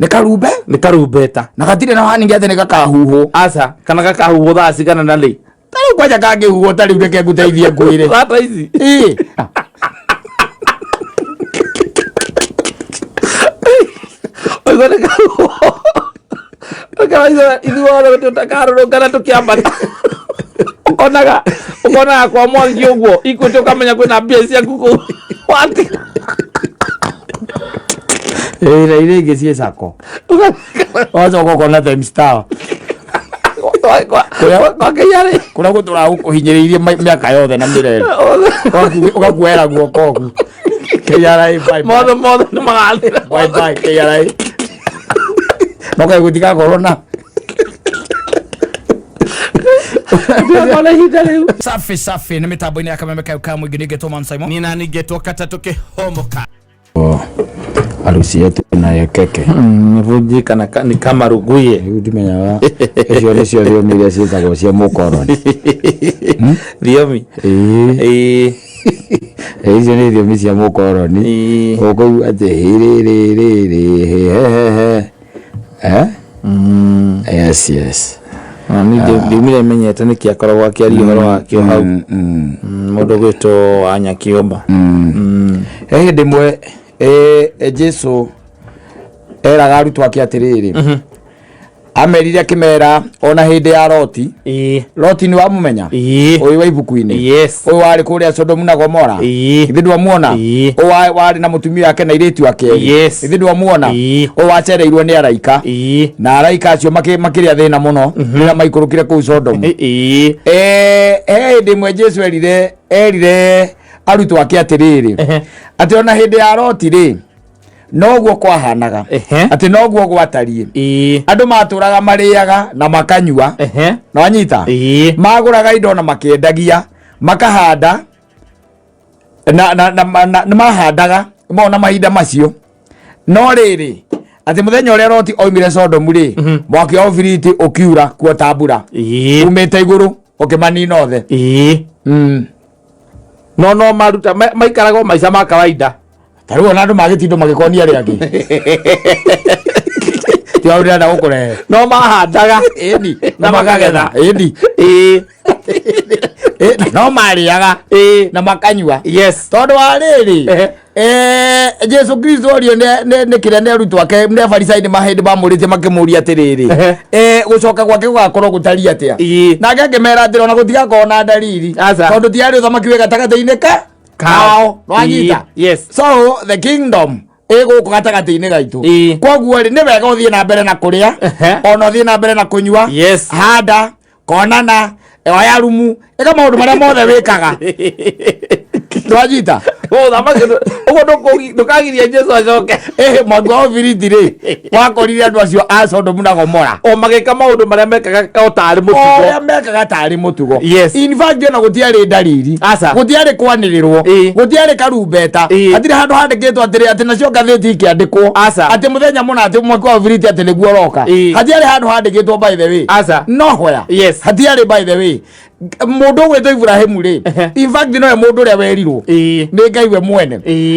Nĩ karumbeta. Na gatire na hani ngiate nĩ gakahuho. Aca kana gakahuho thaa cigana na rĩ. Tarĩu kwaja kangĩhuho tarĩu reke ngũteithie ngwĩre. Hata ici. Oigo nĩ kahuho. Kawaida ithuothe tutakarũrũngana tũkĩambata. Ukonaga kwa mwangi ũguo ikuĩte ũkamenya kwĩna mbia ciaku kũu. Na ile ingĩ ciĩ sako. Wacoka ũkona time star. Kũrĩa gũtũra gũkũhinyĩrĩirie mĩaka yothe na mĩrere. Ũgakuera guoko oku. KRA bye. Mothe nĩ magathira. Bye bye KRA. Noka gũtiga corona. Safi nĩ mĩtambo-inĩ ya kameme ka mwĩngĩ nĩngetwo Man Simon. Ni na ningetwo kata tũkĩhomoka. Harusi yetu na keke. Mvunjika na ni kama ruguye. Ndimenyaga. Icio nĩcio thiomi iria ciĩtagwo cia mũkoroni. Thiomi. Icio nĩ thiomi cia mũkoroni. Ũkau atĩ yes. Ndimire menyete nĩ kĩakoragwo akĩaria ũhoro wakĩo hau. Mũndũ gwĩtwo Anya Kĩũmba. Hĩndĩ ĩmwe Jesu eraga arutwo ake atĩrĩrĩ, amerire akĩmera ona hĩndĩ ya Loti. Loti nĩ wamũmenya? Ũyũ wa ibuku-inĩ. Ũyũ warĩ kũrĩa Sodomu na Gomora. Ithe ndwamuona? Ũyũ warĩ na mũtumia wake na airĩtu ake. Ithe ndwamuona? Ũyũ wacereirwo nĩ araika. Na araika acio makĩrĩa thĩna mũno rĩrĩa maikũrũkire kũu Sodomu. Hĩndĩ ĩmwe Jesu erire arutwo ake atĩrĩrĩ, atĩ ona hĩndĩ ya Loti rĩ, noguo kwahanaga, atĩ noguo gwatariĩ. Andũ matũraga marĩaga na makanyua, na wanyita, magũraga indo na makĩendagia, makahanda na mahandaga mona mahinda macio. No rĩrĩ, atĩ mũthenya ũrĩa Loti oimire Sodomu rĩ, mwaki wa ũbiriti ũkiura kuota mbura, umĩte igũrũ ũkĩmanina othe. No maruta maikaraga maica ma kawaida. Tarĩu ona andũ magĩtindwo magĩkonia arĩa angĩ. Ti ũrĩa nda gũkũrehe. No mahandaga na makagetha. No marĩaga na makanyua. Tondũ wa rĩrĩ, Jesu Kristo orio nĩ kĩrĩa nĩ arutwo ake nĩ Afarisai mahĩndĩ bamũrĩtie makĩmũria atĩrĩrĩ, gũcoka gwake gũgakorwo gũtariĩ atĩa? Nake akĩmera atĩrĩ ona gũtigakorwo na dalili, tondũ tiarĩ ũthamaki wĩ gatagatĩ-inĩ kao. Wanyita? So the kingdom gũkũ gatagatĩ-inĩ gaitũ. Koguo rĩ nĩ wega ũthiĩ na mbere na kũrĩa, ona ũthiĩ na mbere na kũnyua, handa, konana, oya rumu, ĩka maũndũ marĩa mothe wĩkaga. Twanyita? Ũguo ndũkagiria Jesu acoke. Mwaki wa ũbiriti rĩ, wakorire andũ acio a Sodomu na Gomora. O magĩka maũndũ marĩa mekaga tarĩ mũtugo. Ũrĩa mekaga tarĩ mũtugo. In fact ona gũtiarĩ dalili, gũtiarĩ kwanĩrĩrwo, gũtiarĩ karumbeta, hatirĩ handũ handĩkĩtwo atĩ nacio ngathĩti ikĩandĩkwo atĩ mũthenya mũna atĩ mwaki wa ũbiriti atĩ nĩguo ũroka. Hatiarĩ handũ handĩkĩtwo by the way. Nowhere. Hatiarĩ by the way. Mũndũ gwĩtwo Ibrahimu rĩ, in fact nowe mũndũ ũrĩa werirwo nĩ Ngai we mwene,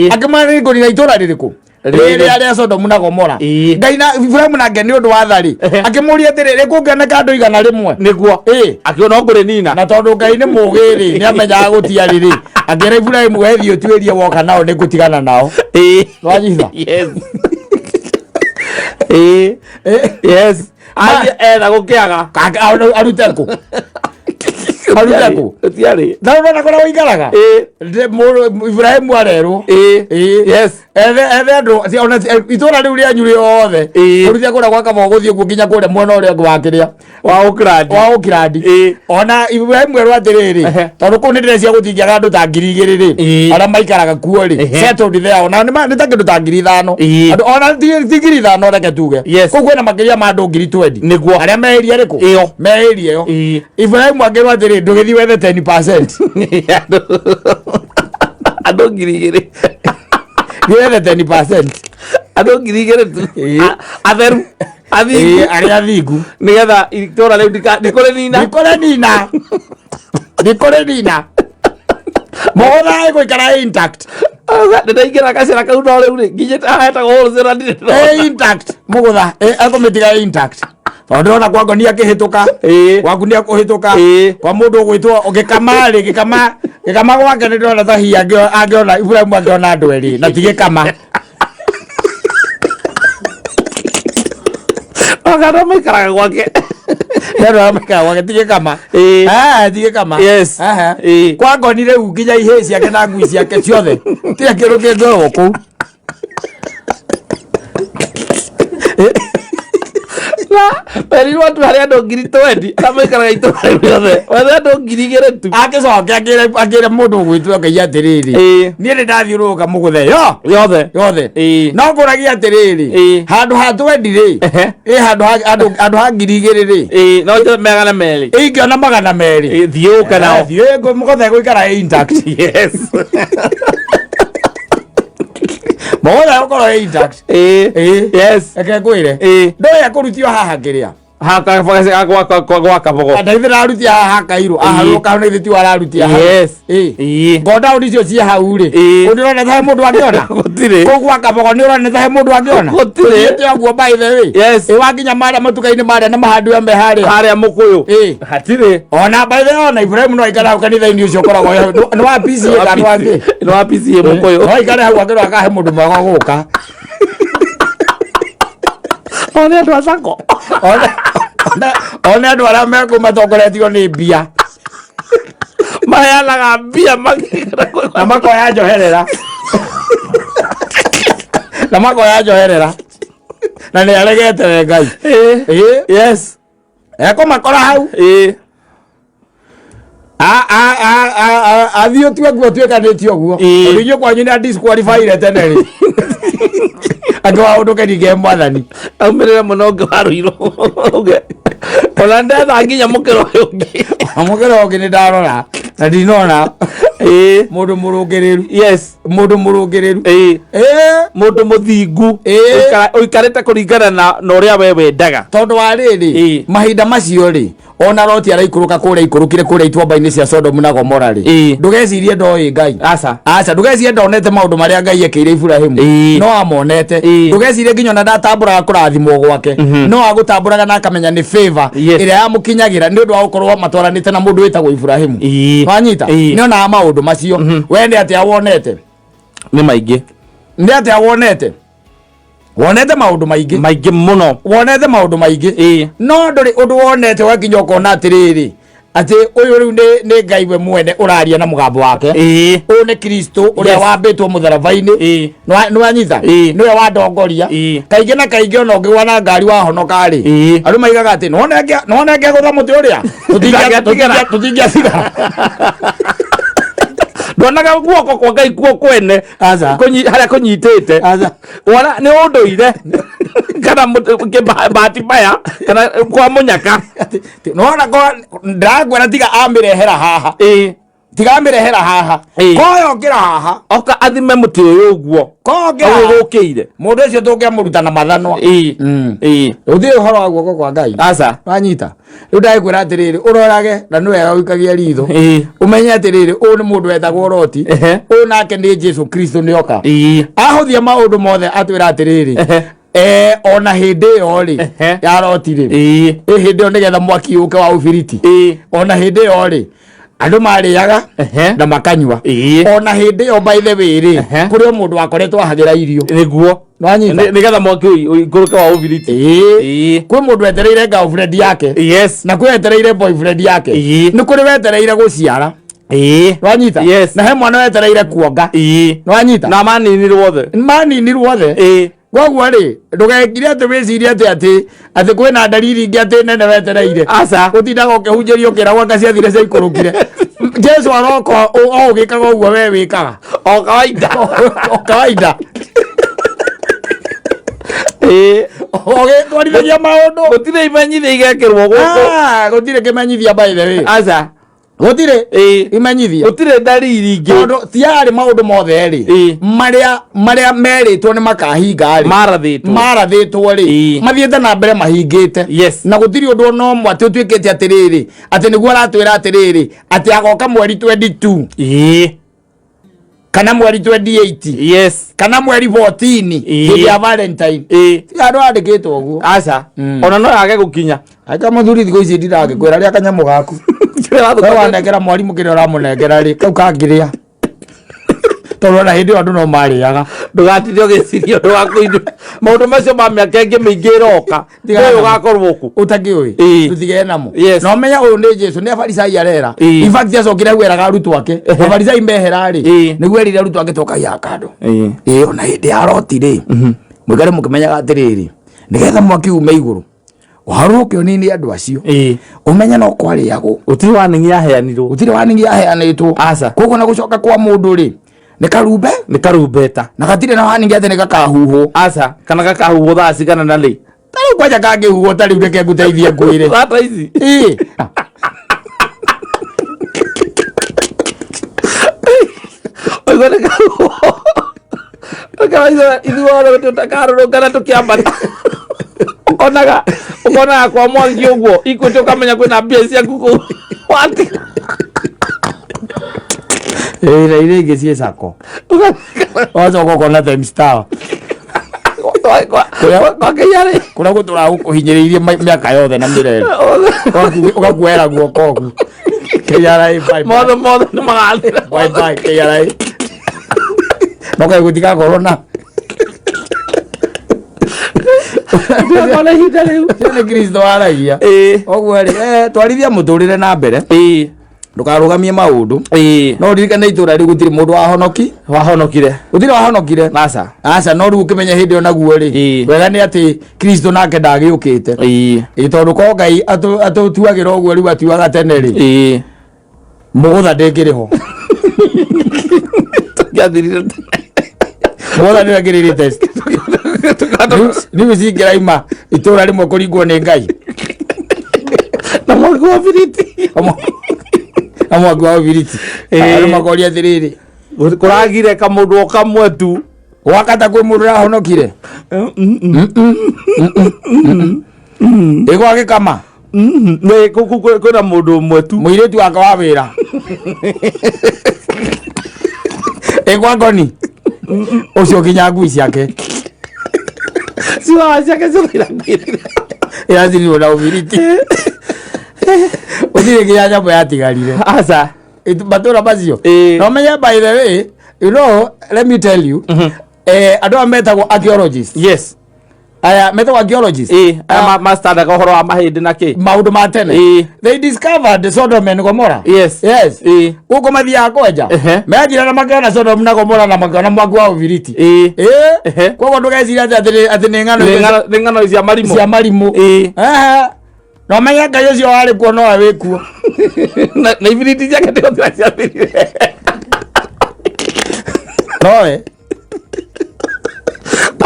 akĩmwĩra nĩngũnina itũũra rĩrĩkũ? Rĩrĩa rĩa Sodomu na Gomora. Ngai na Ibrahimu nake nĩ ũndũ wa tha rĩ, akĩmũria atĩrĩrĩ, kũngĩoneka andũ igana rĩmwe? Nĩguo akĩona ngũrĩnina. Na tondũ Ngai nĩ mũũgĩ rĩ, nĩ amenyaga gũtiarĩ rĩ, akĩĩra Ibrahimu wethiĩ ũtuĩrie woka nao nĩ gũtigana nao. Wanyitha? Etha gũkĩaga arute kũ? Tiarĩ. Na ũrona kũrĩa ũikaraga? Ibrahimu arerwo. Ethe andũ itũũra rĩu rĩanyu rĩothe ũrute kũrĩa gwa kaba ũgũthiĩ ũguo nginya kũrĩa mwena ũrĩa ũngĩ wa kĩrĩa wa Ũkirandi. Ona Ibrahimu erwo atĩrĩrĩ, tondũ kũu nĩ ndĩrecia gũtingĩaga andũ ta 2,000 rĩ, arĩa maikaraga kuo rĩ, settled there. Ona nĩ ta kĩndũ ta 5,000. Andũ ona ti 5,000 reke tuge. Kũu kwĩna makĩria ma andũ 20,000 nĩguo arĩa meĩria rĩkũ meĩria ĩyo. Ibrahimu akĩrwo atĩrĩ, ndũgĩthiĩ wethe 10%. Andũ 2,000. Wethe 10%. Andũ 2,000 tu. Atheru. Arĩa athingu. Nĩgetha itũũra rĩu ndikũrĩ nina. Mogotha iguikara intact. Ndaingira kacira kau no riu ri nginyite aheta guruzira ndire intact Mogotha akomitiga intact. Ndona kwangu ni akihituka waku ni akuhituka kwa mundu gwitwo ugikamari gikama gwake ni ndona thahia angiona Ibrahim angiona ndweri na tigikama agara mikaraga gwake ndona mikaraga gwake tigikama tigikama yes kwangu ni riu nginya ihe ciake na ngui ciake ciothe tia kiru kingirwo ku Peri watu hari andu ngiri 20 amekaraga itũra riothe wethe andu ngiri igĩrĩ tu akicoke akire mundu gwitwo ngai atiriri nie ni ndathiũrũrũka Mũgũthe yothe no ngũragia atiriri handu ha 20 ri handu ha ngiri igĩrĩ ri no njo magana merĩ ingĩona magana merĩ thiũka nao Mũgũthe gũikara intact yes Mogotha gũkorwo intact yes eke ngwĩre ndoya kũrutio haha ngĩrĩa gwaka bogo ndaithira aruti haha Kairũ aharuka na ithiĩ ararutia yes ngoda udicio cia hau ri undirona thahe mundu angiona gutire ko gwaka bogo ni urona thahe mundu angiona gutire ite agwo by the way yes waginya maria matukaini maria na mahandu ya haria mukuyu hatire ona by the way ona Ibrahim no ikara kanitha-ini ucio koragwo no wa PCA kandu angi no wa PCA mukuyu no ikara hau akero akahe mundu mwega guka ona andu acako ona andu aria mekumatongoretio ni mbia mayanaga mbia na makoya njoherera na ni aregete Ngai yes makora hau athio tuaguo twekanitio guo ndinyo kwanyu na disqualify tene ri agwa undu kenige mwathani aumirire muno ngwaruiro ona ndetha nginya mukiro ungi ni ndarora na ndinona mundu murungiriru yes mundu murungiriru mundu muthingu uikarite kuringana na uria we wendaga tondu wa riri mahinda macio ri ona Loti araikuruka kuria ikurukire kuria itwamba-ini cia Sodom na Gomora ri ndugecirie ndoi Ngai aca ndugecirie ndonete maundu maria Ngai ekeire Ibrahim no amonete ndugecirie nginya na ndatamburaga kurathimwo gwake no agutamburaga na akamenya ni favor iria yamukinyagira ni undu wa gukorwo matwaranite na mundu witagwo Ibrahim wanyita ni ona maundu macio we ndi atia wonete ni maingi ndi atia wonete maundu maingi muno wonete maundu maingi no nduri undu wonete wakinya ukona atiriri ati uyu riu ni Ngai we mwene uraria na mugambo wake uyu ni Kristo uria wambitwo mutharabaini ni wanyita niwe wandongoria kaingi na kaingi ona ungiwa na ngari wahonoka ri andu maigaga ati none ngegutha muti uria tutingiatigara ndonaga guoko kwa Ngai kuo kwene haria kunyitite wala ni unduire kana bahati mbaya kana kwa munyaka nona ndagwera tiga amirehera haha tiga amirehera haha koyo ngira haha oka athime muti uyu guo koge gukire mundu ucio tungiamuruta na mathanwa uthii uhoro wa guoko kwa Ngai wanyita riu ndakwira atiriri urorage na ni wega wikagia ritho umenye atiriri uyu ni mundu wetagwo Loti uyu nake ni Jesu Kristo ni oka ahuthia maundu mothe atwira atiriri ona hindi yo ri ya Loti ri hindi yo nigetha mwaki uke wa ubiriti ona hindi yo ri andu mariaga na makanywa ona hindi yo by the way ri kuri mundu wakoretwo ahagira irio niguo nigetha mwaki iguruke wa ubiriti kwi mundu wetereire girlfriend yake na kwi wetereire boyfriend yake ni kuri wetereire guciara wanyita na he mwana wetereire kuonga wanyita na maninirwo othe gwaguo ri ndugekire ati wicirie ati kwina ndariri ingi ati nene wetereire utindaga ukihunjirio ukiragwo anga ciathire cia ikurukire Jesu aroko o ugikaga uguo we wikaga o kawaida ogitwarithagia maundu gutire imenyithia igekirwo guku gutire kimenyithia by the way gutire imenyithia gutire ndariri ingi tondu tiari maundu mothe ri maria meritwo ni makahinga ri marathitwo ri mathiete na mbere mahingite na gutiri undu no mwati utwikite atiriri ati niguo aratwira atiriri ati agoka mweri 22 kana mweri 28 yes kana mweri 14 hili ya Valentine ando andikitwo guo aca ona no yage gukinya acha muthuri thiko ici ndirage kwira ria kanyamu gaku wewe wanengera mwarimu kire uramunengera ri kau kangiria torona hindi andu no mariaga ndugatithio gicirio ndwakuindu maundu macio ma miaka ingi mingi iroka wewe ugakorwo ku utakiui tutige namo no menya uyu ni Jesu ni Farisai arera in fact acokire gweraga arutwo ake Farisai mehera ri niguo erire arutwo ake tokai akando ona hindi ya Loti ri mwikare mukimenyaga atiriri nigetha mwaki ume iguru waruke nini andu acio umenya no kwariago utiri waningi aheanitwo aca koguo na gucoka kwa mundu ri ni karumbeta na gatire na haningi ate ni gakahuho aca kana gakahuho thaa cigana na ri tari kwaja kangihuho tari ureke nguteithie ngwire hata ici ithuothe tutakarurungana tukiambata ukonaga kwa mwangi uguo ikuti ukamenya kwina mbia ciaku kuu wati na ile ingi cie sako wacoka ukona time star kuria gutura gukuhinyiriirie miaka yothe na mirere ugakuera guoko ku KRA mothe nĩ magathira bye KRA nokai gutika corona ndona hinda riu ni Kristo aragia oguo ri twarithia muturire na mbere ndukarugamie maundu no ririkane itura ri gutiri mundu wahonokire aca no riu ukimenya hindi ona guo ri wega ni ati Kristo nake ndagiukite tondu ko Ngai atutuagira uguo riu atiuaga tene ri mugutha ndingiriho tukiathirire mugutha ndingirire test riu cingiraima itura rimwe kuringwo ni Ngai na mwangu wa biriti amwangu wa biriti ari makoria thiriri kuragire kamundu o kamwe tu wakata kwi mundu rahonokire ego agikama ne kwina mundu umwe tu muiritu wake wa wira ego agoni ucio kinya ngui ciake ciwa ciake ciirangirire irathirwo na ubiriti uthire kinya nyambo yatigarire aca matura macio no menya by the way you know let me tell you andu ametagwo archaeologists yes aya metagwo archaeologists mastandaga uhoro wa mahindi na ki maundu ma tene they discovered Sodom and Gomorrah yes uko mathia kwenja mejira na makiona Sodom na Gomorrah na makiona mwangu wa ubiriti koguo ndugeciria ati ni ng'ano cia marimu no menya Ngai ucio wari kuo no awi kuo na ibiriti ciake ndio ciathirire noe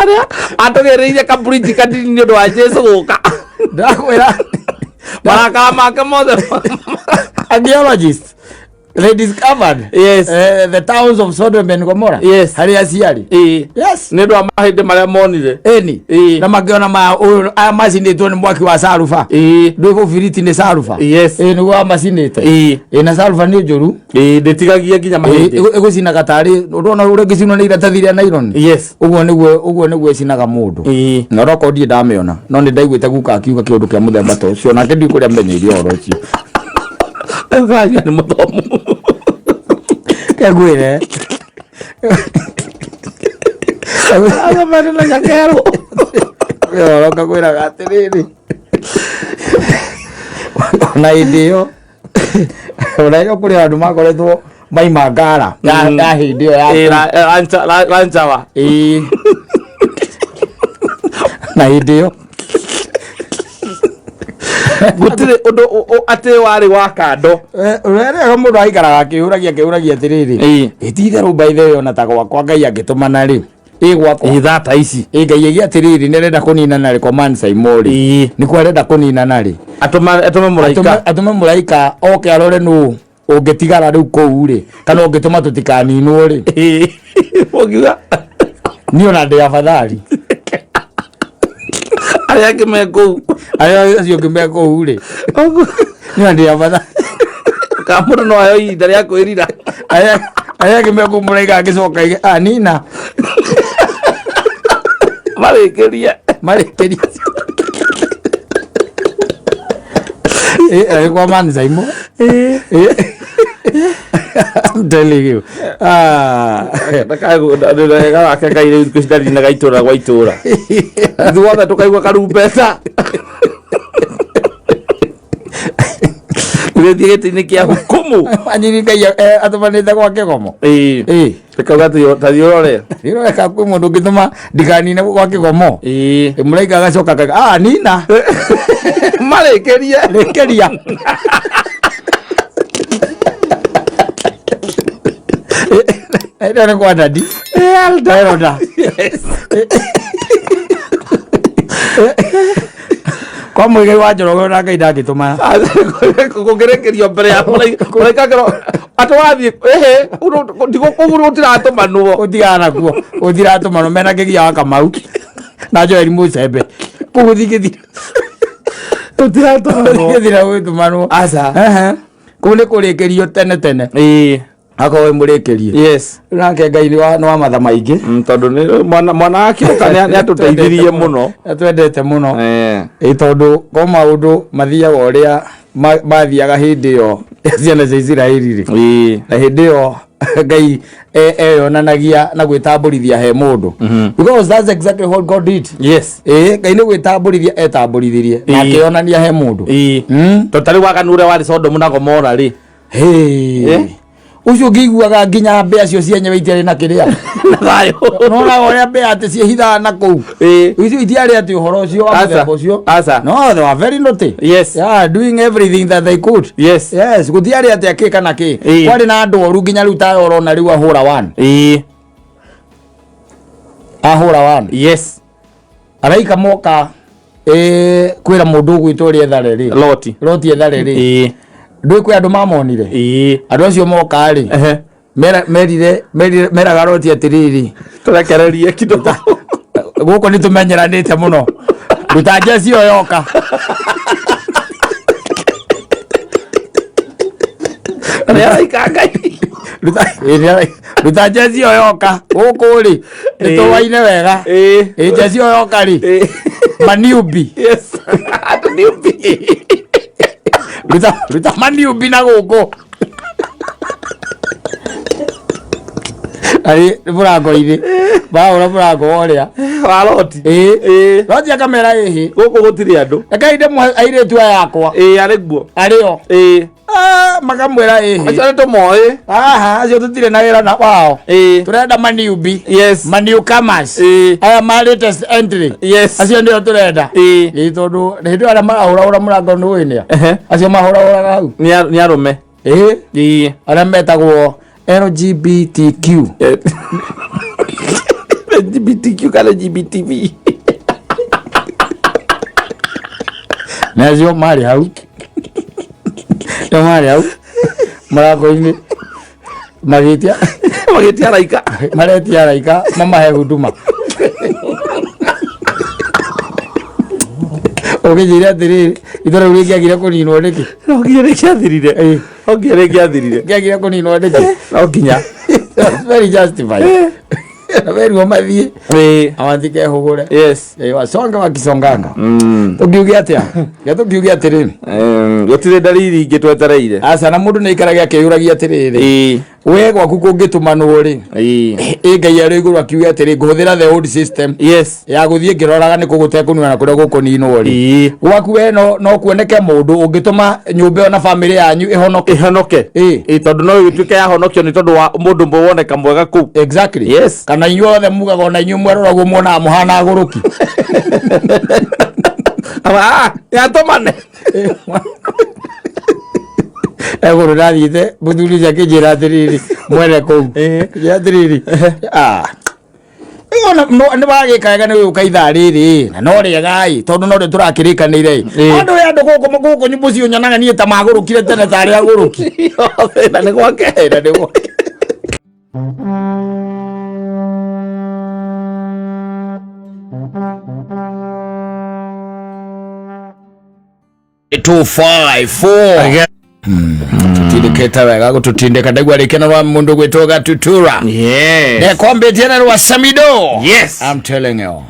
aria atugereire kaburiti kadini ni undu wa Jesu guka ndakwira marakara make mothe archaeologists they discovered the towns of Sodom and Gomorrah haria ciari ni undu wa mahindi maria monire na magiona macinitwo ni mwaki wa sarufa ndwivo biriti ni sarufa niguo macinite na sarufa ni njuru nditigagia nginya mahindi igucina gatari urona uria ngicinwo ni iratathi ria nylon uguo niguo icinaga mundu na roko ndie ndamiona no ni ndaiguite guka akiuga kiundu kia muthemba ta ucio nake ndikuria menyeire uhoro ucio Ngai ni muthomu kagwire aga mane na yakero yo kagwira gatiriri na idio urayo kuri andu makoretwo maima ngara ya hindio ya ranchawa na idio gutire undu ati wari wa kando urere mundu aikaraga akiuragia atiriri ititherũ by the way ona ta gwakwa Ngai agitumana ri gwakwa ithata ici Ngai egi atiriri nirenda kuninana ri command Simori ni kwarenda kuninana ri atume muraika oke arore nu ungitigara riu kuu ri kana ungituma tutikaninwo ri ugiga ni ona ndi afadhali aria kimeko acio kimeko ri ni ndi afadhali kamundu no ayo ihinda ria kwirira aya kimekumuraiga agicoka nina marikiria alikuwa manza imo I'm telling you ndakaga akaire kushikari na gaitura gwa itura thuothe tukaigua karumbeta Ugethi gĩtĩ-inĩ kĩa hukumu anyirikaia atumanĩte gwa kĩgomo rĩkauga ta thiũrore rĩroreka kwĩ mũndũ ũngĩtũma ndikanine gwa kĩgomo mũraika agacoka nina marĩkĩria ĩno nĩ kwa dadi alda kwa mũigai wa Njoroge na Ngai ndangĩtũma kũngĩrekerio mbere ya mũraika ngero atwathiĩ ndigũkũgũrũ ũtiratũmanwo ũtigana nakuo ũtiratũmanwo mena kĩgia wa Kamau na Joel Musembe kũgũthigĩthira ũtiratũmanwo gwĩtũmanwo kũu nĩ kũrĩkĩrio tene akorwo mũrĩkĩrie nake Ngai nĩ wa matha maingĩ tondũ mwana wake nĩ atũteithirie mũno atwendete mũno tondũ ko maũndũ mathiaga ũrĩa mathiaga hĩndĩ ĩyo ciana cia Isiraeli na hĩndĩ ĩyo Ngai eyonanagia na gwĩtambũrithia he mũndũ because that's exactly what God did. Ngai nĩ gwĩtambũrithia etambũrithirie na akĩonania he mũndũ tondũ tarĩ waganu ũrĩa warĩ Sodomu na Gomora rĩ ucio ngĩiguaga nginya mbĩa cio cienyewe itiarĩ na kĩrĩa na thayũ nona ũrĩa mbĩa atĩ ciĩhithaga na kũu icio itiarĩ atĩ ũhoro ũcio wa mũthemba ũcio no they were very naughty doing everything that they could gũtiarĩ atĩ akĩ kana kĩ kwarĩ na andũ oru nginya rĩu tayo ũrona rĩu ahũra one araika moka kwĩra mũndũ ũgwĩtwo ũrĩa ethare rĩ Loti ethare rĩ ndũĩ kwĩ andũ mamonire andũ acio moka rĩ meraga Loti atĩrĩrĩ tũrekererie kidogo gũkũ nĩ tũmenyeranĩte mũno ruta njeci ĩyo yoka ruta njeci ĩyo yoka gũkũ rĩ nĩtũwaine wega njeci ĩyo yoka rĩ maniubi ruta maniubi na gũkũ arĩ mũrango-inĩ bahũra mũrango ũrĩa wa Loti Loti akamera ĩhĩ gũkũ gũtirĩ andũ reke inde airĩtu aya yakwa arĩguo arĩo makamwĩra ĩhĩ acio nĩ tũmoĩ acio tũtirĩ na wĩra na wao tũrenda maniubi maniucomers aya ma latest entry acio nĩo tũrenda tondũ hĩndĩ ĩyo arĩa marahũrahũra mũrango nĩũĩ acio mahũrahũraga hau nĩ arũme arĩa metagwo LGBTQ LGBTQ kana LGBTV nacio marĩ hau mũrango-inĩ magĩtia araika maretia araika mamahe huduma ũgĩnjĩre atĩrĩrĩ itũra rĩu rĩngĩagire kũninwo nĩkĩ rĩngĩagire kũninwo nĩkĩ no nginya very justified weruo mathiĩ awatikehũgũre wasonga wakisonganga tũkiuge atĩa tũkiuge atĩrĩrĩ gũtirĩ ndariri ingĩ twetereire aca na mũndũ nĩ aikaragia akĩyũragia atĩrĩrĩ we gwaku kũngĩtũmanwo rĩ Ngai arĩ igũrũ akiuga atĩrĩ ngũhũthĩra the old system ya gũthiĩ ngĩroraga nĩ kũgũtekũnua na kũrĩa gũkũninwo rĩ gwaku we no kuoneke mũndũ ũngĩtũma nyũmba ĩyo na famĩlĩ yanyu ĩhonoke tondũ no ĩtuĩke yahonokio nĩ tondũ wa mũndũ ũmwe woneka mwega kũu kana inyuothe mugaga ona inyuĩ mweroragwo muonaga mũhana agũrũki yatũmane egũrũ ndathiĩte mũthuri ũcio akĩnjĩra atĩrĩrĩ mwene kũu atĩrĩrĩ nĩ wagĩka wega nĩ gũka ithaa rĩrĩ na no rĩega tondũ no rĩo tũrakĩrĩkanĩire andũ andũ gũkũ nyũmba ũcio nyonaga niĩ ta magũrũkire tene tarĩ agũrũki na nĩ gwake 254 tutindikite wega gututindika ndagwa rikena rwa mundu gwitoga tutura ne kombe tena rwa Samido. Yes, I'm telling you.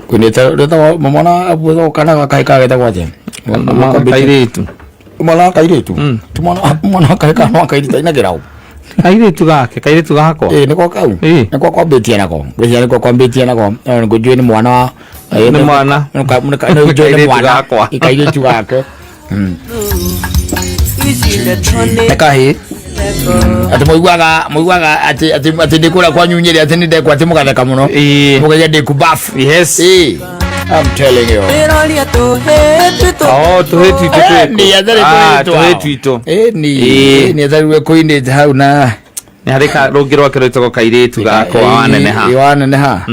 Kunita reta mama abu kana kaika geta kwaje mama kairetu mama kairetu tumona kaika no kairita ina gerau kairetu gako niko kau niko kombetia nako niko kombetia nako ngujue ni mwana ni mwana ngujue mwana kairetu gako ekahi ati muigwaga ati ndikura kwa nyunyiri ati ndekwa ati mugatheka muno mugaye ndiku buff. Yes, I'm telling you. Ni azari koine hau na ni harika rugirwa kirito kairetu gako waneneha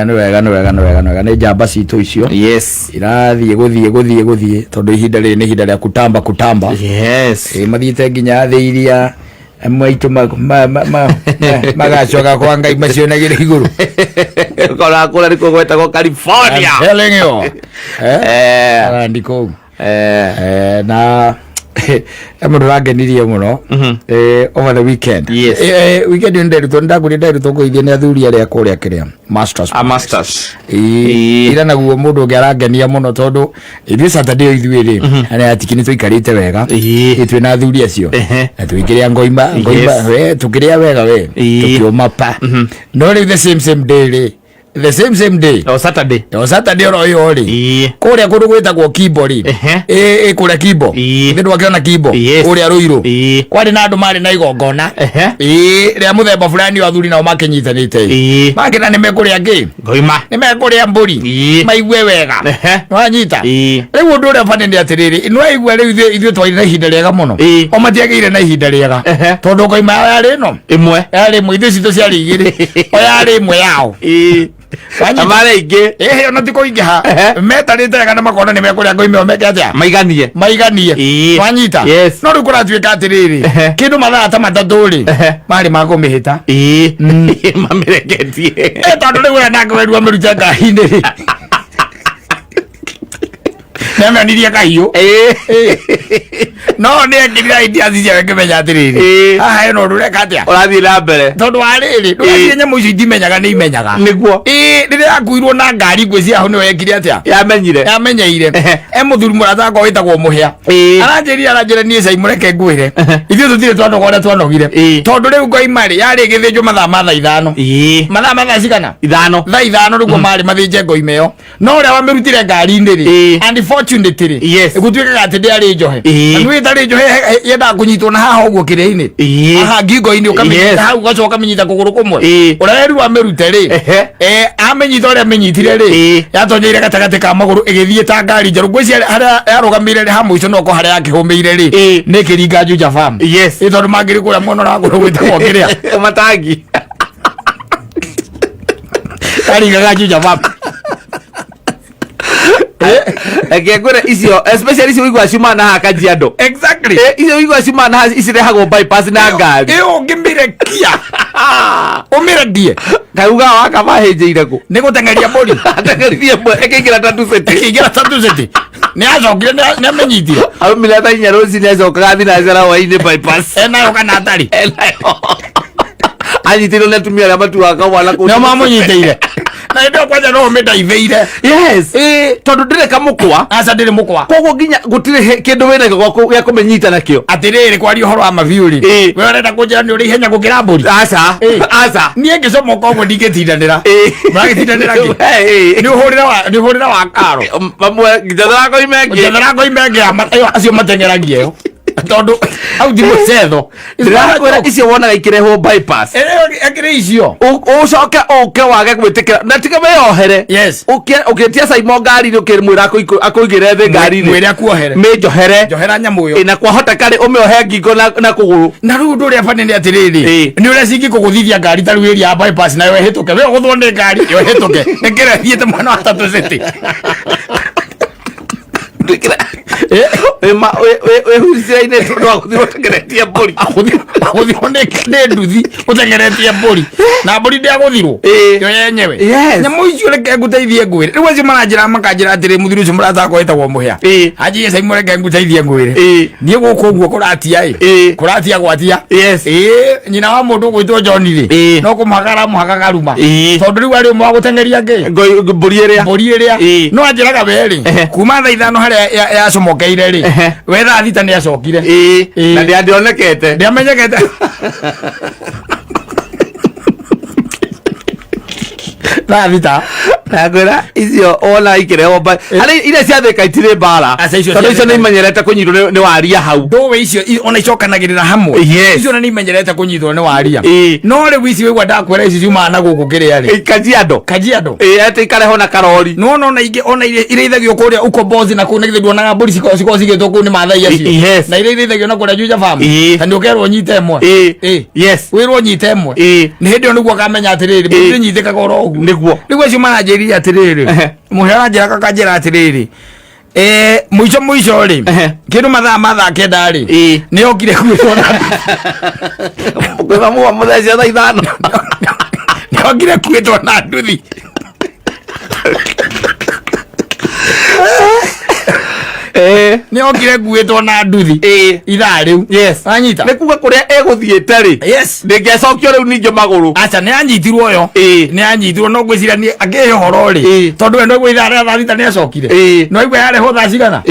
no wega ni jamba citu icio. Yes, irathie guthie tondu ihinda ri ni ihinda ria kutamba. Yes, mathiite nginya thiiria mwaitu magacoka kwa ngai macio na gire iguru kora kura riko gwetagwo California. I'm telling you. Ndiko na mundu rangenirie muno over the weekend. Yes, weekend nderuto ndakurinderuto kuithia ni athuri aria kuria kiria masters ira naguo mundu ngiarangenia muno tondu ithui Saturday ithuiri ani atikini tuikarite wega itwe na athuri acio na tuikiria ngoima tukiria wega we tukioma pa no the same day the same day Saturday ro yori kuria kundu gwitagwo Kibori kuria Kibo ndu akiona Kibo kuria Ruiru kwari na andu mari na igongona ria muthemba fulani wa thuri nao makinyitanite makina ni mekuria ngi ngoima ni mekuria mburi maigwe wega wanyita riu undu uria fane ni atiriri no aigwe riu ithu twari na ihinda riega muno o matiageire na ihinda riega tondu ngoima yari no imwe ithu citu ciari igiri o yari imwe yao amare inge ona tiko ingeha metarite kana makona ni mekuria ngoime omeke atia maiganie wanyita no riu kuratuika atiriri kindu mathaa ta mataturi mari magumihita mamireketie tondu riu ria nangwerua mirute ngahini nemenirie kahiu no ne ngirira idia cia wenge menya atiriri aha no rureka atia urathie na mbere tondu ariri ndugathie nyamu icio ndimenyaga ni imenyaga niguo riria akuirwo na ngari ngweci aho niwe yekire atia yamenyeire muthuri murata ko witagwo muhia aranjira nie cai mureke ngwire ithuĩ tutire twanogora twanogire tondu riu ngoimari yari githinjo mathaa ma thaa cigana thaa ithano riguo mari mathinje ngoime yo no ria wamirutire ngari-inĩ ri unfortunately gutuikaga ati ndiari njohe andu itari njohe yenda kunyitwo na haha uguo kireini aha ngingo-ini ukamenyita hau ugacoka kamenyita kuguru kumwe ureru amirute ri amenyita uria amenyitire ri yatonyeire gatagati ka maguru igithie ta ngari njeru ngweci haria yarugamire ri ha muico noko haria yakihumiire ri ni kiringa Juja Farm tondu mangiri kuria mwono na nguru gwitagwo kiria matangi karinga Juja Farm ngengwire icio especially icio igwa cimana ha Kajiado. Exactly icio igwa cimana ha icirehagwo bypass na ngari ngimirekia umiredie kauga wakamahinjire ku ni gutengeria mburi atengerie mburi ekingira tatu seti ni acokire ni amenyitire aumire ta inya ruci ni acokaga thi na njara waini bypass enayo kana atari anyitirwo ni atumia aria matuaga mwana ku nio mamunyitire na ndio kwanja no medaiveire tondu ndireka mukwa aca ndiri mukwa koguo nginya gutire kindu wina gya kumenyita nakio atiriri kwari uhoro wa maviuri we urenda kunjira ni uri ihenya gukira mburi aca nie ngicomoka uguo ndingitindanira muragitindanira ni uhurira wa karo mamwe ngithathara ngoimengi acio matengeragia yo tondu au ndi mucetho ndirakwira icio wonaga ikirehwo bypass akire icio ucoke uke wage gwitikira na tige meyohere ukitia Simon ngari ri ukimwira akuigire thi ngari ri mwira kuohere njohera nyamu yo ina kwahota kari umiohe ngingo na kuguru na riu ndu ria fane ni atiriri ni uria cingi kuguthithia ngari ta riu ya bypass na we hituke we guthwo ni ngari yo hituke ngire thiete mwana wa tatu city we huzira-inĩ tondũ wa gũthiĩ ũtengeretie mbũri agũthirwo nĩ nduthi ũtengeretie mbũri na mbũri ndĩagũthirwo yo yenyewe nyamũ icio reke ngũteithie ngwĩre rĩu acio maranjĩra makanjĩra atĩrĩ mũthuri ũcio mũrataka wĩtagwo mũhĩa anjĩe caimũ reke ngũteithie ngwĩre niĩ gũkũ ũguo kũratia kũratia gwatia nyina wa mũndũ ũgwĩtwo John-rĩ no kũmũhagara mũhagaga ruma tondũ rĩu arĩ ũmwe wa gũtengeria mbũri ĩrĩa no anjĩraga werĩ kuma thaa ithano harĩa yacomokeire-rĩ we thaa thita nĩ acokire na ndĩonekete ndĩamenyekete thaa thita nakwĩra icio wona ikĩrehwo harĩ iria ciathĩka itirĩ mbara tondũ icio nĩ imenyerete kũnyitwo nĩ waria hau ndũĩ icio ona icokanagĩrĩra hamwe icio na nĩ imenyerete kũnyitwo nĩ waria no rĩu ici wĩgua ndakwĩra ici ciumaga na gũkũ kĩrĩa-rĩ Kajiado atĩ ikareho na karori no ona ingĩ ona irĩithagio kũrĩa Ukombozi na kũu nĩgithĩ nduonaga mbũri cikoragwo cigĩtwo kũu nĩ Maathai acio na iria irĩithagio na kũrĩa Juja farm na nĩ ũkerwo nyite ĩmwe wĩrwo nyite ĩmwe nĩ hĩndĩ ĩyo nĩguo akamenya atĩrĩrĩ mbũri ndĩnyitĩkaga oro ũguo nĩguo acio maranjĩria atĩrĩrĩ mũhĩa aranjĩra kakanjĩra atĩrĩrĩ mũico-rĩ kĩndũ mathaa kenda-rĩ nĩ okire kuĩtwo na kwĩma mũtheci thaa ithano nĩ okire kuĩtwo na nduthi nĩ okire kuĩtwo na nduthi ithaa rĩu anyita nĩ kuga kũrĩa egũthiĩte-rĩ ndĩngĩacokio rĩu ningĩ magũrũ aca nĩ anyitirwo yo nĩ anyitirwo no ngwĩciria nĩ akĩhe ũhoro-rĩ tondũ we no igua ithaa rĩa thaa thita nĩ acokire no igua yarehwo thaa cigana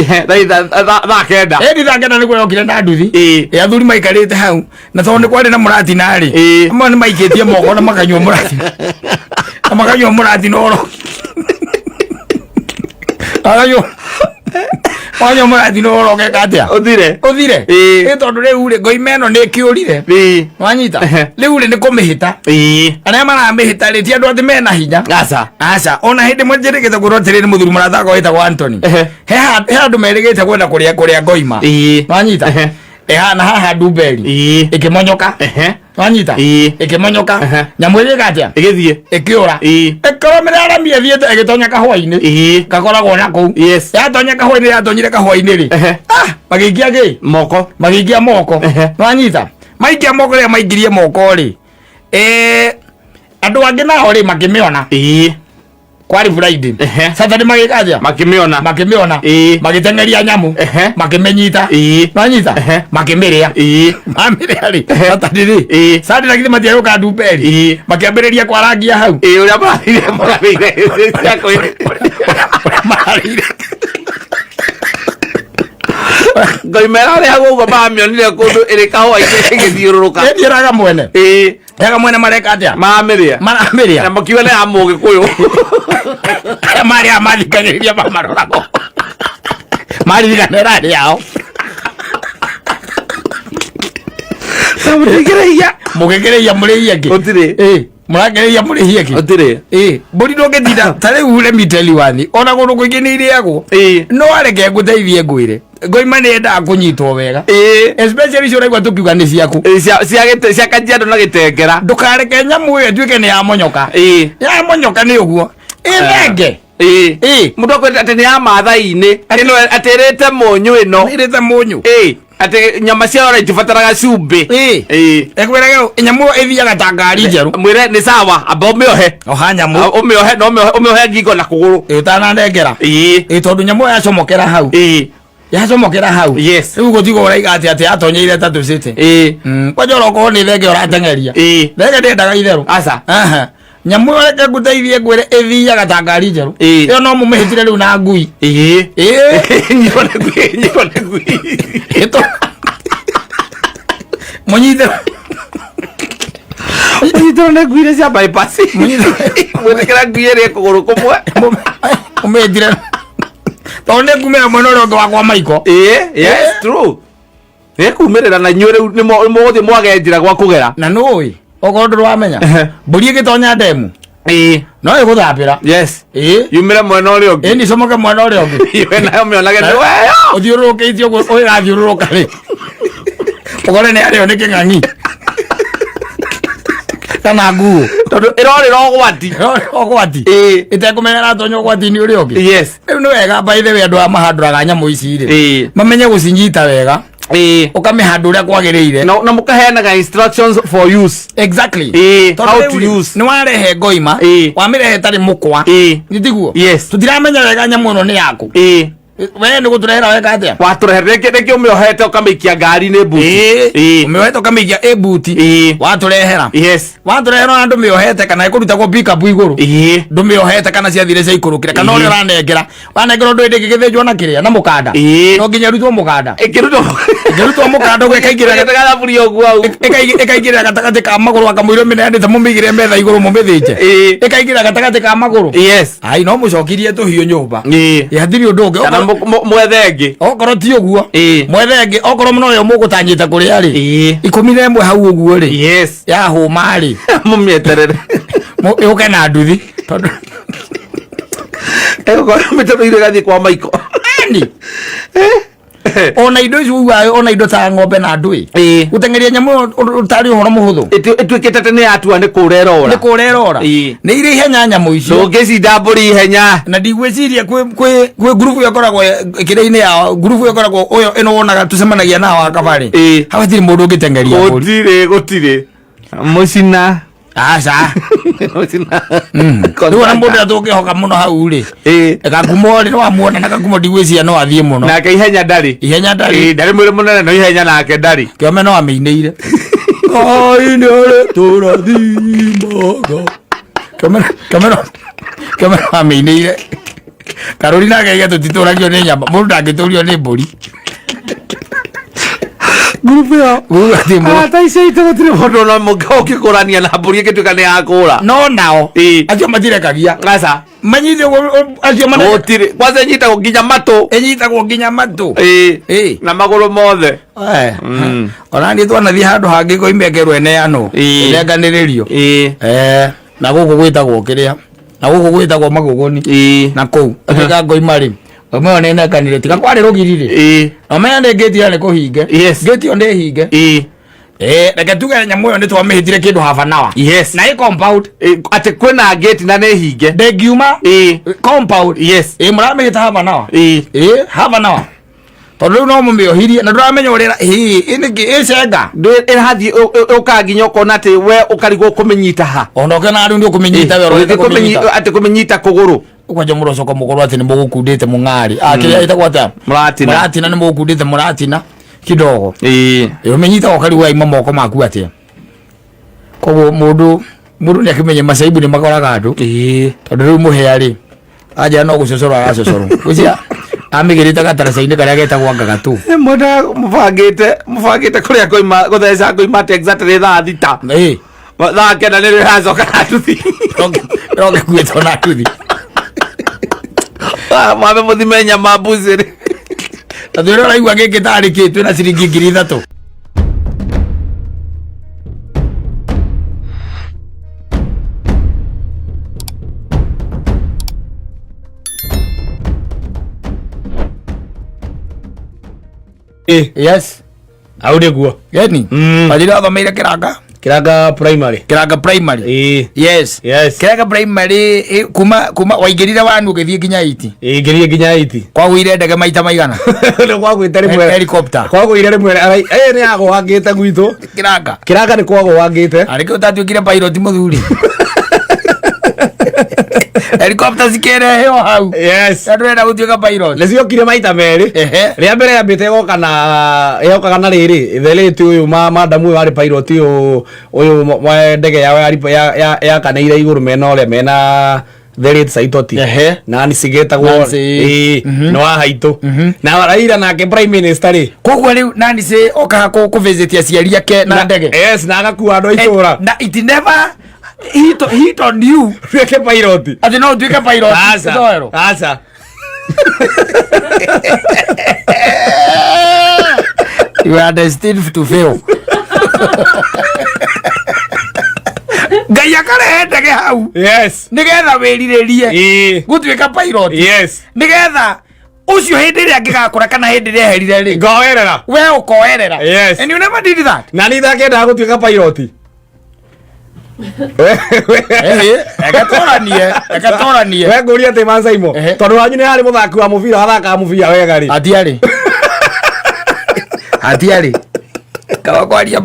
thaa kenda thaa kenda nĩguo yokire na nduthi athuri maikarĩte hau na tondũ nĩ kwarĩ na mũratina-rĩ amwe nĩ maikĩtie moko na makanyua mũratina na makanyua mũratina oro wanyua mũratina oro ũgeka atĩa ũthire tondũ rĩu-rĩ ngoima ĩno nĩ ĩkĩũrire wanyita rĩu-rĩ nĩ kũmĩhĩta arĩa maramĩhĩta-rĩ ti andũ atĩ mena hinya aca ona hĩndĩ ĩmwe njĩrĩgĩte kwĩrwo atĩrĩrĩ mũthuri mũrathaka wĩtagwo Anthony he andũ merĩgĩte kwenda kũrĩa ngoima wanyita ehana haha Ndumberi ĩkĩmonyoka wanyita ĩkĩmonyoka nyamũ ĩgĩka atĩa ĩkĩũra ĩkĩrũmĩrĩra arami ĩthiĩte ĩgĩtonya kahũa-inĩ gakoragwo na kũu yatonya kahũa-inĩ yatonyire kahũa-inĩ-rĩ magĩikia moko wanyita maikia moko rĩrĩa maingĩrie moko-rĩ andũ angĩ nao-rĩ makĩmĩona kwari Friday Saturday magĩka atĩa makĩmĩona magĩtengeria nyamũ makĩmĩnyita wanyita makĩmĩrĩa mamĩrĩa-rĩ Saturday nagithĩ matiagĩũka Ndumberi makĩambĩrĩria kwarangia hau ũrĩa mararĩire ngoimera rĩa gũguo mamĩonire kũndũ ĩrĩ kahũa-inĩ ĩgĩthiũrũrũka ĩthiũraga mwene yaga mwene mareka atĩa maramĩrĩa na makiuga nĩ ya Mũgĩkũyũ marĩa mathikagĩrĩria mamaroragwo maririkana rĩao mũgĩkĩrĩia mũrĩhia kĩ mũragereria mũrĩhia kĩ mbũri ndũngĩtinda ta rĩu let me tell you one ona kũndũ kũingĩ nĩ irĩagwo no areke ngũteithie ngwĩre ngoima nĩ yendaga kũnyitwo wega especially icio ũraigua tũkiuga nĩ ciaku cia Kajiado na Gĩtengera ndũkareke nyamũ ĩyo ĩtuĩke nĩ yamonyoka nĩ ũguo ĩthenge mũndũ akwĩra atĩ nĩ ya Maathai-inĩ atĩ ĩrĩte mũnyũ ĩno atĩ nyama ciao itibataraga cumbĩ ekwĩrage nyamũ ĩthiaga ta ngari njerũ mwĩre nĩ sawa amba ũmĩohe oha nyamũ ũmĩohe ngingo na kũgũrũ ũtananengera tondũ nyamũ yacomokera hau rĩu gũtigwo ũraiga atĩ yatonyeire ta tũcĩte kwanja ũrokorwo nĩ thenge ũratengeria thenge ndĩendaga itherũ nyamũ ĩyo reke ngũteithie ngwĩre ĩthiaga ta ngari njerũ ĩyo no mũmĩhĩtire rĩu na ngui mũnyite mũnyitĩrwo nĩ ngui iria cia bypass mwĩtĩkĩra ngui ĩrĩ kũgũrũ kũmwe ũmĩhĩtire tondũ nĩ kumĩra mwena ũrĩa ũngĩ wakwa maiko true nĩ kumĩrĩra na inyuĩ rĩu nĩ mũgũthiĩ mwage njĩra gwa kũgera na nũĩ okorwo ndũramenya mbũri ĩgĩtonya ndemu no ĩgũthambĩra yumĩre mwena ũrĩa ũngĩ ĩni comoke mwena ũrĩa ũngĩ we nayo mĩonage nĩ weyo ũthiũrũrũkĩtie ũguo ũgathiũrũrũka rĩ ũkore nĩ arĩo nĩ kĩng'ang'i kana nguo tondu irorira ogwati ogwati itekumenya tonyo gwati ni uri oki yes ni wega by the way andu amahanduraga nyamu ici ri mamenye gucinyita wega ukamihandu uria kwagiriire na mukaheanaga instructions for use exactly how to use ni warehe ngoima wamirehe tari mukwa nitiguo yes tutiramenya wega nyamu no ni yaku we ni guturehera wega atia waturehere reke umiohete ukamikia ngari ni buti umiohete ukamikia buti waturehera yes waturehera andu miohete kana ikurutagwo pick up iguru ndumiohete kana ciathire cia ikurukira kana uri ranengera wanengera ndu indi gigithijwo na kiria na mukanda no nginya rutwo mukanda ikirutwo mukanda gikaingira gatagara buri ogwa ikaingira gatagati ka maguru akamwiro minendete mumigire metha iguru mumithije ikaingira gatagati ka maguru yes ai no mucokirie tuhiu nyumba yathiri undu ungi mwethengi okoro ti uguo mwethengi okoro muno yo mugutanyite kuria ri 11 hau uguo ri yes ya huma ri mumieterere uke na nduthi tondu ego mitabeire gathi kwa maiko ni ona indo icu ona indo ta ng'ombe na ndui gutengeria nyamu utari uhoro muhuthu itwikite tene yatua ni kurerora ni iri ihenya nyamu icio ndungicinda mburi ihenya na ndigwiciria kwi group yakoragwo kire-ini ya group yakoragwo uyo ino wonaga tucemanagia na wa kabari habatiri mundu ungitengeria mburi gutire mucina aca riu ona mundu atungihoka muno hau ri gakumo ri wamuona na gakumo ndigwiciria no athie muno nake ihenya ndari ndari mwiri munene no ihenya nake ndari kiome no ameineire ai nere turathimaga kiome no ameineire karuri nake iga tutituragio ni nyamba mundu ndangiturio ni mburi grupu ya ata icaite gutire mundu no mukikurania na mburi igituika ni yakura no nao acio matirekagia aca manyite acio gutire kwanza nyitagwo nginya matu inyitagwo nginya matu na maguru mothe ona ni twanathie handu hangi ngoimekerwo eneano irenganiririo na guku gwitagwo kiria na guku gwitagwo maguguni na kuu atiga ngoima ri omwe ne nekanire tiga kwari rugirire omenya ne gate ya ne kuhinge gate onde hinge reke tuge nyamu yo nitwamihitire kindu half an hour na i compound ati kwina gate na ne hinge ndegiuma compound muramihita half an hour half an hour tondu no mumiohirie na nduramenya urira iniki icenga hathi ukanginya ukona ati we ukarigwo kumenyita ha onoke na ndu kumenyita we ati kumenyita kuguru ukwaje murocoko muguru ati ni mugukundite mung'ari akiria itagwo ata muratina ni mugukundite muratina kidogo umenyita ukarigu aima moko maku ati koguo mundu ni akimenye masaibu ni makoraga andu tondu riu muheari aja no gucocora aracocoro ucia amigirite gataraca-ini karia getagwo ngagatu muda mubangite kuria koima gutheca koima exactly thaa thita thaa kenda nä rä racoka na nduthi roke kuätwo na nduthi mame må thime nyama mbucä rä na thå rä a raigua gä kä tarä kä twä na ciringi 3,000 yes au niguo yani athira thomeire kiranga primary yes kiranga primary kuma waingirire wanu githie nginya 8 kwa gwire ndege maita maigana kwa gwite rimwe helicopter kwa gwire rimwe ni yago wangite gwitu kiranga ni kwago wangite ariko utatuikire pilot muthuri helicopter zikere heo hau ndurenda gutuika pilot lecio kire maita meri ria mbere ya mbite yokaga na riri ithelete uyu madamu wari pilot uyu ndege ya kaneire iguru mena ole mena therete saitoti na ni sigetagwo no haitu na Raila nake prime minister ri koguo riu nani se oka ku visit aciari ake na ndege na agakuwa ndo itura na it never hit on you reke pilot ati no tuike pilot asa you are destined to fail Gaya kare ndege hau nigetha wiriririe gutuika pilot nigetha ucio hindi ria ngigakura kana hindi ria herire ri ngoerera we ukoerera and you never did that na ni thake nda gutuika pilot agatoranie we nguria te Mansaimo tondu wanyu ni hari muthaki wa mubira athaka mubira wega ri atiari kawakwaria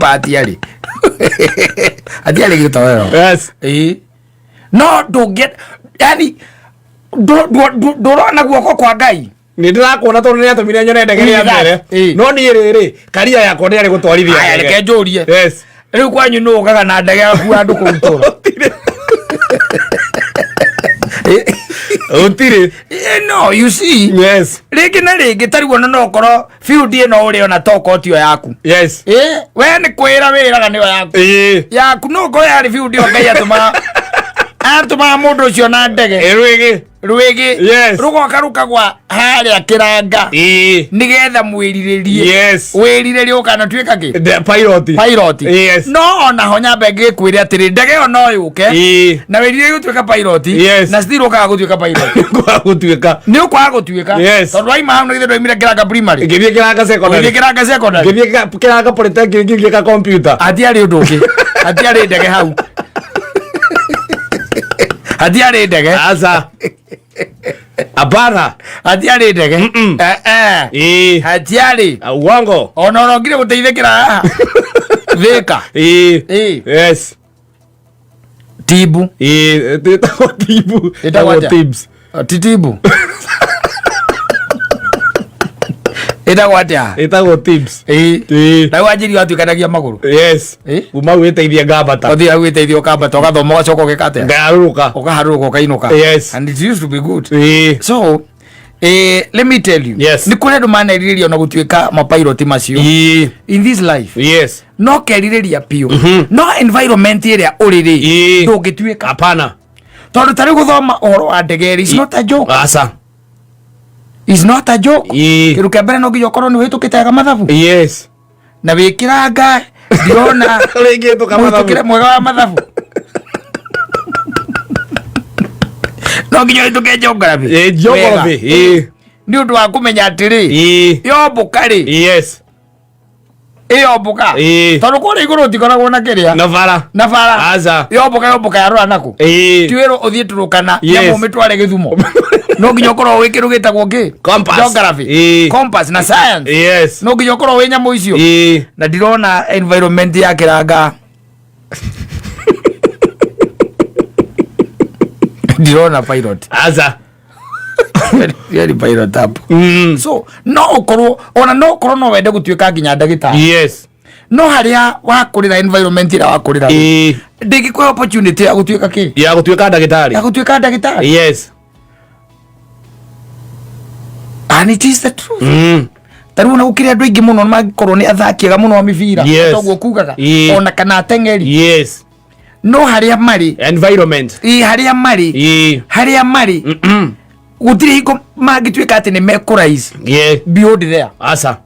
atiari gitowero yes no don't get yani ndurona guoko kwa Ngai ni ndirakuona tondu ni atumire nyone ndege ya mbere no ni riri karia yakwa ni ari gutwarithia aya reke njurie yes riu kwanyu no ugaga na ndege yaku andu kurutura utire no you see yes rigi na rigi tariguo no koro field ino uri ona toko tio yaku yes we ni kwira wiraga niyo yaku yaku no ko yari field yo Ngai atuma mundu ucio na ndege rwigi yes rugoka rukagwa haria kiranga nigetha mwiriririe yes wiriririe ukana twika ki the pilot yes no ona honya bege kwire atiri ndege ono yuke na wiriririe gutwika pilot na still ukaga gutwika pilot kwa gutwika ni ukwaga gutwika yes tondu ai mahamno githe ndoimire kiranga primary ngithie kiranga secondary ngithie kiranga polytechnic ngithie ka computer atiari undu ungi atiari ndege hau atiari ndege asa apana atiari ndege atiari uongo ona urongire guteithikira haha thika yes tibu itago tips titibu itago tips na wajiri watu kanagia maguru yes uma weteithia ngambata othia weteithia ukambata ugathoma ugacoka ukikate ngaruruka ukaharuruka ukainuka yes and it used to be good so let me tell you yes ni kure ndumana iriria ona gutwika mapilot macio in this life yes no keririria pio no environment iria uriri ndungitwika hapana tondu tari guthoma uhoro wa ndegeri is not a joke asa is not a joke kiruke mbere no nginya ukorwo ni witukitega mathabu yes na wikiranga ndirona ringi tuka mathabu mwega wa mathabu no nginya wituke geography ni undu wa kumenya atiri yo bukari yes iyo mbuka tondu kuri iguru tikoragwo na kiria na bara aza yo mbuka yarora naku tiwiro uthie turukana nyamu mitware githumo no nginya ukorwo wikirugitagwo ki geography compass na science yes no nginya ukorwo wi nyamu icio na ndirona environment ya kiranga ndirona pilot aza yari pilot up so no ukorwo ona no ukorwo no wende gutwika nginya ndagitari yes no haria wakurira environment ira wakurira ndigi kwa opportunity ya gutwika ki ya gutwika ndagitari yes and it is the truth taru na ukiri andu ingi muno magikorwo ni athakiega muno wa mibira toguo kugaga ona kana atengeri yes no haria mari environment haria mari gutiri hiko magitwika ati ni mekuraisi beyond there asa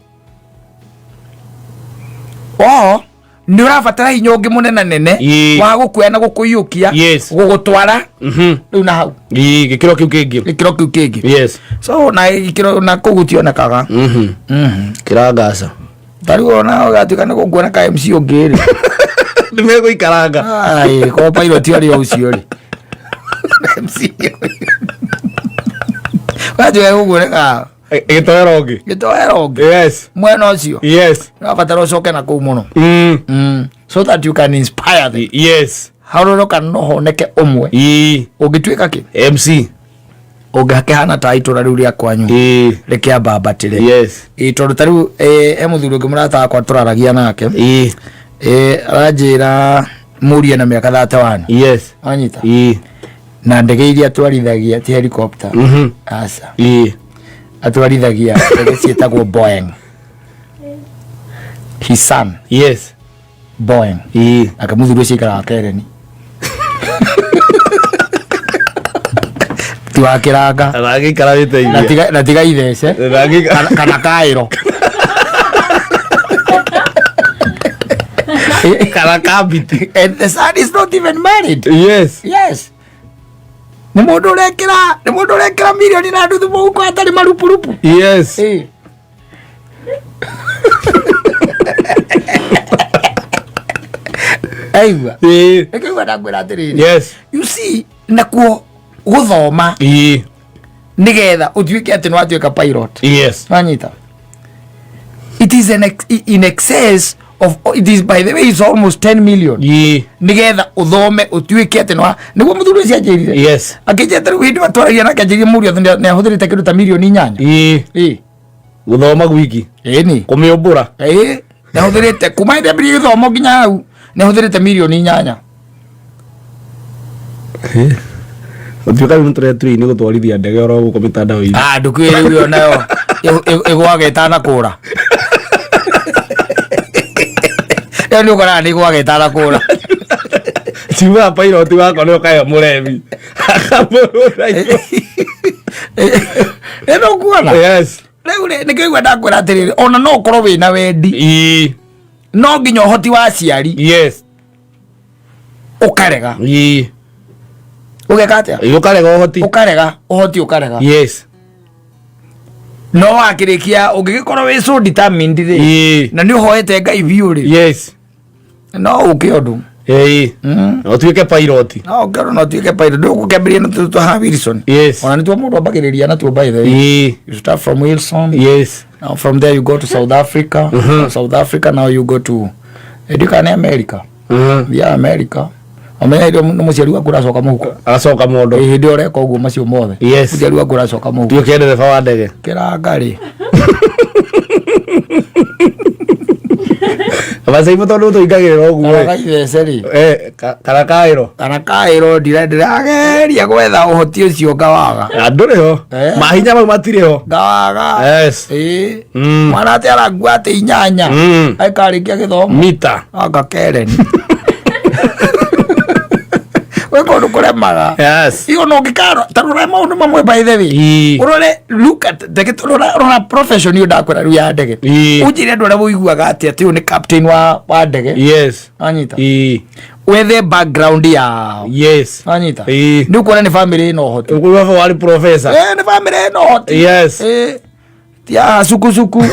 ni urabatara hinya ungi munene nene wa gukuya na gukuyukia gugutwara riu na hau gikiro kiu kingi yes so na gikiro na kugutionekaga kirangasa tari ona gatwika na gukuona ka MC ungiri nimego ikaranga ai ko pilot yari ucio ri MC wajwe gukuona gitoero ngi yes mwena ucio yes urabatara ucoke na kuu muno so that you can inspire them yes haroroka no honeke umwe ungitwika ki MC ungake hana ta itura riu ria kwanyu reke ambabatire yes tondu tariu muthuri ungi murata wakwa turaragia nake aranjira murie na miaka 31 yes anyita na ndege iria twarithagia ti helicopter asa atwarithagia ndege cietagwo Boeing his son yes Boeing akamuthuri ucio ikara Kereni tiwakiranga agikara witeithia na tiga ithece kana kairo kana kabiti and the son is not even married yes ni mundu urekira milioni na nduthu muhuko atari marupurupu yes aigua ekaigua ndakwĩra atĩrĩrĩ yes you see nakuo gũthoma nigetha ũtuĩke atĩ nĩ watuĩka pilot yes wanyita it is in excess of it is by the way it's almost 10 million nigetha uthome utuike ati niguo muthuri ucio anjirire yes akijeta rwindi watwaragia na kanjirie murio ne ahuthirite kindu ta milioni 8 guthoma gwiki ni kumiumbura ne ahuthirite kuma inde mbiri githomo nginya hau ne ahuthirite milioni 8 utuika ni tore tu ni gutwarithia ndege oro guko mitandao-ini ndukwire uyo nayo igwage tana kura ni ukora ni gwage tara kura chiwa pilot wako ni ukaya murevi akamurura eno kuona yes riu ni kigwa ndakwira atiriri ona no ukorwo wina wendi no nginya uhoti wa ciari yes ukarega ugeka atia ukarega uhoti ukarega yes no wakirikia ungigikorwo wi so determined ri na ni uhoete Ngai biu ri yes no ukiondu no tuike pilot no tuike pilot ndu gukemberia na tu ha Wilson yes ona ni tu mundu ambagiriria na tu by the you start from Wilson yes now from there you go to South Africa South Africa now you go to edukane America ya America amenya ndio muciari wa kuracoka muhuko aracoka mondo hindi ureka uguo macio mothe yes muciari wa kuracoka muhuko tuike ndereba wa ndege kirangari abasai mutondo tuigagirira uguo karakaitheceri karakairo ndirageria gwetha uhoti ucio ngawaga nduriho mahinya mau matiriho ngawaga yes mwana ati arangua ati 8 aikarikia githomo mita anga Keren weko ndukuremaga yes iyo no ngikaro tarora maundu mamwe by the way urore look at rora profession you ndakwira ru ya ndege ujire ndore buiguaga ati ni captain wa ndege yes anyita wethe background ya yes anyita ni kuona ni family no hoti ukuwa wali professor ni family no hoti yes tia suku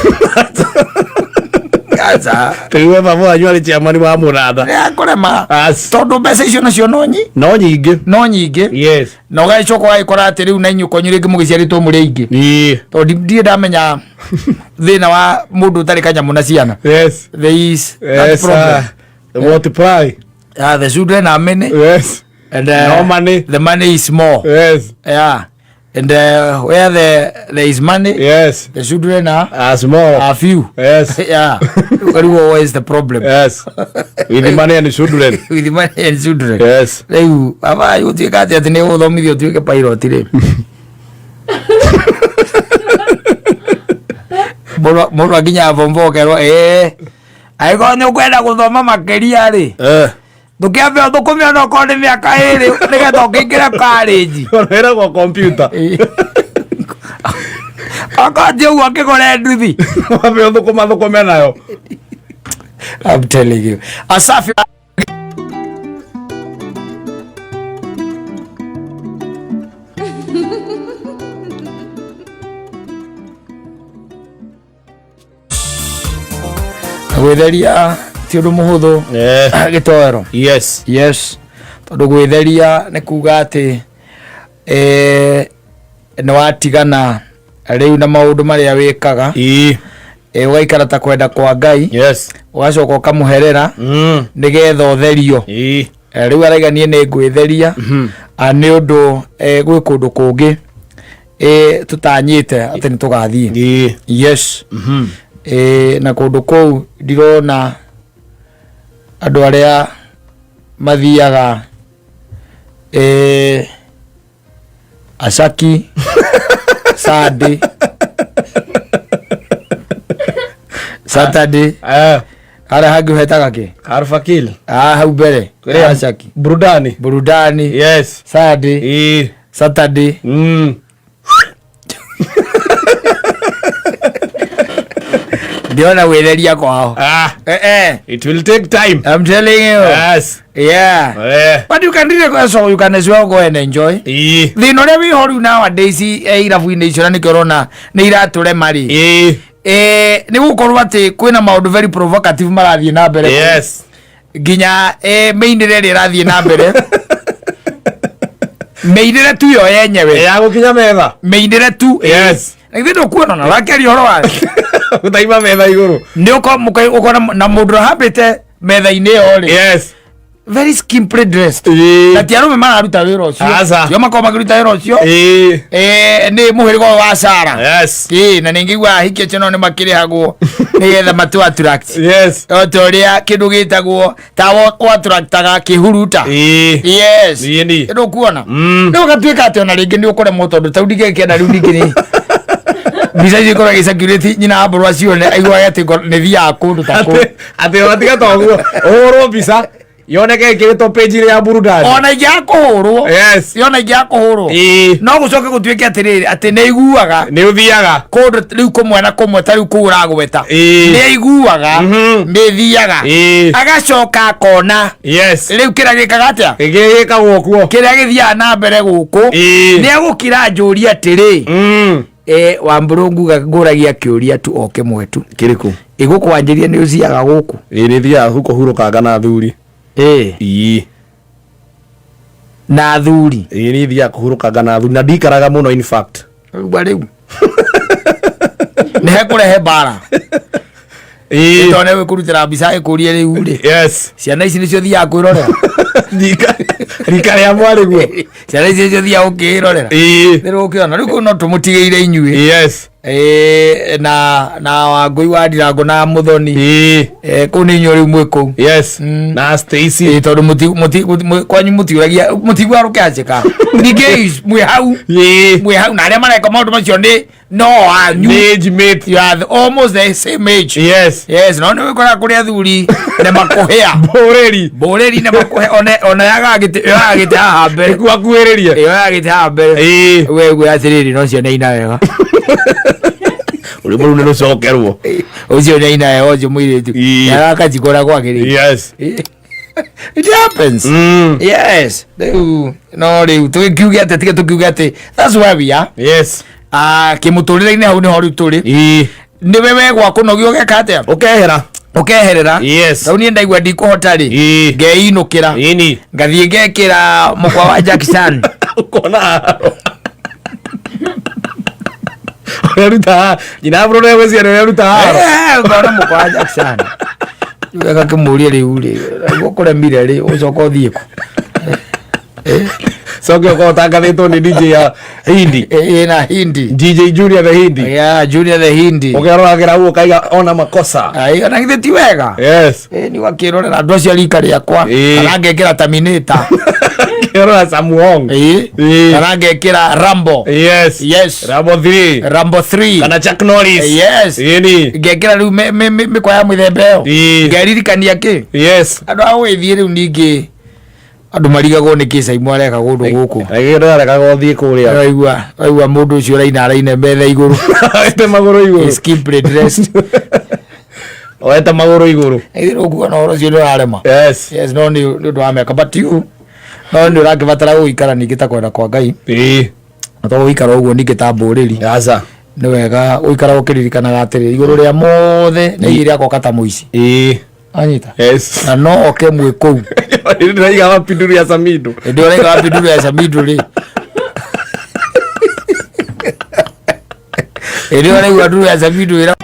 kaza tuwe babo anywa chairman wa muratha ya kurema tondu mbeca icio nacio no nyingi yes no gaicoka waikora ati riu na inyuko nyuringi mugiciaritwo muri ingi tondu ndie ndamenya thina wa mundu utari kanyamu na ciana yes there is that problem multiply the children are many yes and no money the money is more yes and where there is money yes the children are small a few yes what always the problem yes with the money and the children with the money and children yes riu aba yutuika ati ni uthomithio tuike pilot ri mundu aginya bombo kerwo aiko ni ukwenda guthoma makiria ri tukiambe thukumia no ko ni miaka 2 nigetha ukingire college wera kwa computer akati uguo akigore nduthi wambe thukuma nayo I'm telling you Asafi gwitheria ti undu muhuthu gitoero yes tondu gwitheria ni kuga ati ni watigana riu na maundu maria wikaga ugaikara ta kwenda kwa Ngai ugacoka ukamuherera nigetha utherio riu araiganie ni ngwitheria ni undu gwi kundu kungi tutanyite ati ni tugathie yes na kundu kou ndirona andu aria mathiaga Asaki Saturday ara hangi hetaga ki Arfakil hau mbere Asaki burudani yes Saturday Diona witheria kwao it will take time I'm telling you yes but you can really go so you can as well go and enjoy the no we horu nowadays irafu-ini icio ni corona ni irature mari ni gukorwo ati kwina maundu very provocative marathie na mbere yes nginya meinire ri rathie na mbere meinire tu yo yenyewe ya gukinya metha meinire tu yes ngindo kuona na rakeri horo wa utaima metha iguru ni uko na mundu hambite metha-ini yo ri yes very skimply dressed na ti arume mararuta wira ucio yo makoma kiruta wira ucio ni muhirigo wa Sara yes na ningigwa hike cheno ni makirihagwo ni getha matu attract yes otoria kindu gitagwo tawo attractaga kihuruta yes ndio kuona ndio gatuika ati ona ringi ni ukore motondo tau ndigeke na riu ndigini bisa ikora security nyina aburu acio ne aigwa ati ni thia kundu tako ati watiga toguo oro bisa yoneke kireto page ya burudani ona igyakuhurwo yes yona igyakuhurwo no gucoke gutwike atiriri ati ne iguaga ni uthiaga kundu riu kumwe na kumwe tari kuragweta ne iguaga ne thiaga agacoka kona yes riu kira gikaga atia gikagwo kuo kira githia na mbere guku ni agukira njuri atiri Wamburu nguragia kiuria tu oke mwetu kiriku igukwanjiria ni uciaga guku ni thia huko hurukanga na thuri na thuri ni thia kuhurukanga na thuri na ndikaraga muno in fact riu ni hekurehe bara tone we kurutira mbica ikurie riu ri yes ciana ici nicio thia kwirorera rika ria mwari guo ciana ici nicio thia ukirorera riu ukiona riu no tumutigeire inyui yes na Wangui wa Ndirango na Muthoni ku ni nyori mwe ku yes na Stacy tondu kwanyu mutiuragia mutigwa rukiacheka nige mwe hau na aria mareka maundu macio ni no anyu age mate you are almost the same age yes no ni wikora kuria thuri ne makuhea boreri ne makuhe ona yagagite haha mbere ku akuheriria iyo yagite haha mbere we gwe atiriri no cio ne ina wega uri mu runo cokerwo ucio ne ina yo jo mwiritu yaraka jikora kwa kiri yes it happens yes no riu tukiuge ati tukiuge ati that's where we are yes kimuturire-ini hau ni ho riu turi ni wewe gwa kunogio geka atia ukeherera yes rau ni ndaigua ndikuhota ri ngeinukira ngathie ngekira mukwa wa Jackson ukona Ruta ina bro ne wezi ya Ruta ngona mukwa wa Jackson wega kimuria riu ri gukure mire ri ucoka thieko Soke ko tangathitwo ni DJ ya Hindi na Hindi DJ Junior the Hindi Junior the Hindi ukiroragira huo kaiga ona makosa ona githeti wega yes ni wakirorera andu acio rika riakwa kana ngekira Terminator kirora Samuong kana ngekira Rambo yes Rambo 3 kana Chuck Norris yes ngekira riu mikwa ya mithemba yo ngeririkania ki yes andu awithie riu ningi andu marigagwo ni kisa imwareka gundu guku agirareka gothie kuria aigua mundu ucio raina raine metha iguru ete maguru iguru skimply dressed ete maguru iguru ithiro kuona oro cio ndarema yes no ni ndu wa meka but you no ndu rakibatara guikara ningita kwenda kwa Ngai to guikara uguo ningita mburiri aza ni wega guikara ukiririkana atiri iguru ria mothe ni iria ko kata muici anyita yes na no oke mwe kou ndaiga mapinduru ya Samido ndio rega mapinduru ya Samido ri ndio rega mapinduru ya Samido ira